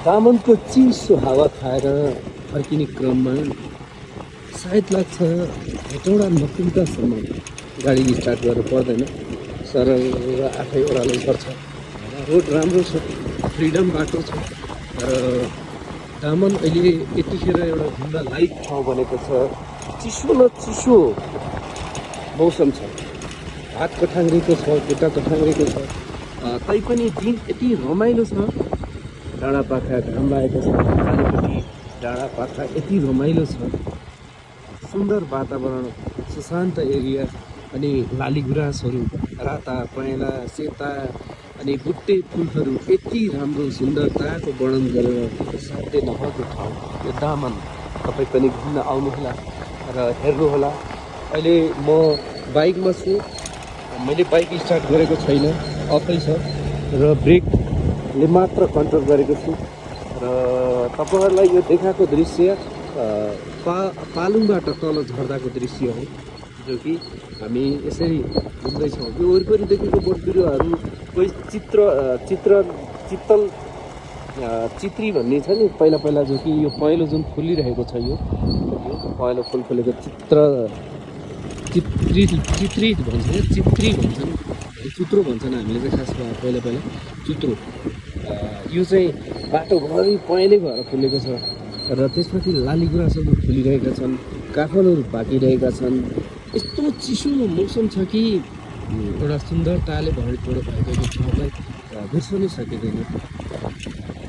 दामनको चिसो हावा खाएर फर्किने क्रममा सायद लाग्छ हेटौँडा नपुग्दासम्म गाडी स्टार्ट गरेर पर्दैन, सरल आफै ओह्रालो पर्छ। रोड राम्रो छ, फ्रिडम बाटो छ, तर दामन अहिले यतिखेर एउटा घुम्दा लाइक ठाउँ बनेको छ। चिसो न चिसो मौसम छ, हात कठाङ्ग्रेको छ, खुट्टा कठाङ्ग्रेको छ, तैपनि दिन यति रमाइलो छ। डाँडापाखा घाम लागेको छ, पानीपट्टि डाँडापाखा यति रमाइलो छ, सुन्दर वातावरण, सुशान्त एरिया, अनि लाली गुराँसहरू राता पहेँला सेता अनि बुट्टे फुलहरू यति राम्रो सुन्दरताको वर्णन गरेर साध्य नभएको ठाउँ यो दामन। तपाईँ पनि घुम्न आउनुहोला र हेर्नुहोला। अहिले म बाइकमा छु, मैले बाइक स्टार्ट गरेको छैन, अफै छ र ब्रेकले मात्र कन्ट्रोल गरेको छु र तपाईँहरूलाई यो देखाएको दृश्य पालुङबाट तल झर्दाको दृश्य हो, जो कि हामी यसरी घुम्दैछौँ। यो वरिपरि देखेको बोट बिरुवाहरू कोही चित्री भन्ने छ नि, पहिला पहिला जो कि यो पहेँलो जुन फुलिरहेको छ, यो पहेँलो फुल फुलेको चित्री भन्छन्, चुत्रो भन्छन् हामीले चाहिँ खासमा पहिला पहिला चुत्रो। यो चाहिँ बाटोभरि पहेँलै भएर फुलेको छ र त्यसपछि लाली गुराँसहरू फुलिरहेका छन्, काफलहरू पाकिरहेका छन्। यस्तो चिसो मौसम छ कि एउटा सुन्दरताले भरिपूर्ण भएको यो ठाउँलाई बिर्सनै सकिँदैन।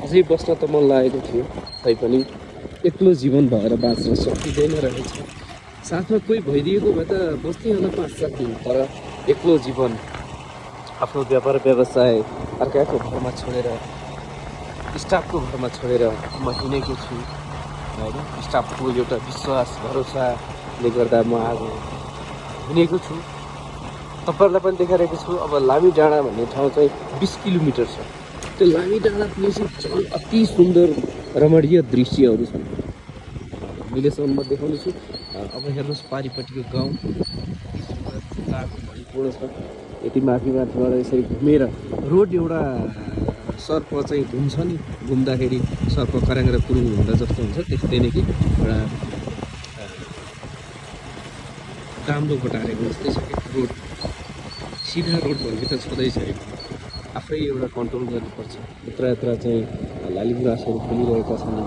अझै बस्न त मन लागेको थियो, तैपनि एक्लो जीवन भएर बाँच्न सकिँदैन रहेछ। साथमा कोही भइदिएको भए त बस्दै होला 5-7 दिन, तर एक्लो जीवन, आफ्नो व्यापार व्यवसाय अर्काको घरमा छोडेर, स्टाफको घरमा छोडेर म हिँडेको छु होइन। स्टाफको एउटा विश्वास भरोसाले गर्दा म आज हिँडेको छु, तपाईँहरूलाई पनि देखाइरहेको छु। अब लामी डाँडा भन्ने ठाउँ चाहिँ 20 किलोमिटर छ। त्यो लामी डाँडा पुगेपछि झन् अति सुन्दर रमणीय दृश्यहरू छन्, मिलेसम्म म देखाउने छु। अब हेर्नुहोस् पारिपट्टिको गाउँ भरिपूर्ण छ। यति माथिबाट यसरी घुमेर रोड एउटा सर्प चाहिँ घुम्छ नि, घुम्दाखेरि सर्प कराङ्गर कुरुङ हुँदा जस्तो हुन्छ, त्यस्तै नै कि एउटा राम्रो बटारेको जस्तै छ कि रोड। सिधा रोड भन्ने त छँदै छैन, आफै एउटा कन्ट्रोल गर्नुपर्छ। यत्र यत्र चाहिँ लाली गुराँसहरू फुलिरहेका छन्,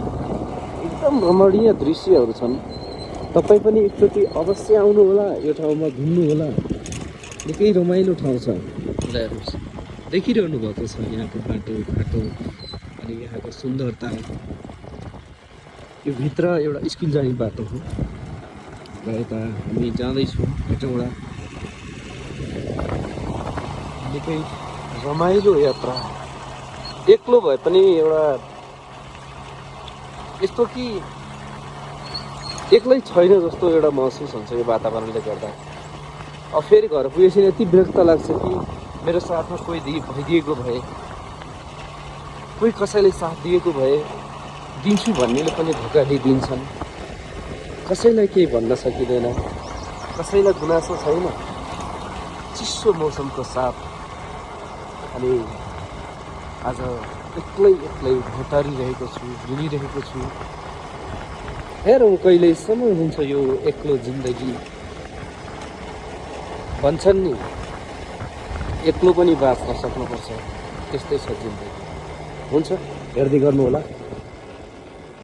एकदम रमणीय दृश्यहरू छन्। तपाईँ पनि एकचोटि अवश्य आउनुहोला, यो ठाउँमा घुम्नुहोला। निकै रमाइलो ठाउँ छ, हेर्नुहोस्, देखिरहनु भएको छ यहाँको बाटो अनि यहाँको सुन्दरता। यो भित्र एउटा स्कुल जाने बाटो हो र यता हामी जाँदैछौँ हेटौँडा। निकै रमाइलो यात्रा, एक्लो भए पनि एउटा यस्तो कि एक्लै छैन जस्तो एउटा महसुस हुन्छ यो वातावरणले गर्दा। अब फेरि घर पुगेपछि यति विरक्त लाग्छ कि मेरो साथमा कोही भइदिएको भए, कोही कसैले साथ दिएको भए, दिन्छु भन्नेले पनि धोका दिइदिन्छन्। कसैलाई केही भन्न सकिँदैन, कसैलाई गुनासो छैन। चिसो मौसमको साथ अनि आज एक्लै भोटारिरहेको छु, हिँडिरहेको छु। हेरौँ कहिलेसम्म हुन्छ यो एक्लो जिन्दगी। भन्छन् नि एक्लो पनि बाँच्न सक्नुपर्छ, त्यस्तै छ जिन्दगी। हुन्छ, हेर्दै गर्नुहोला।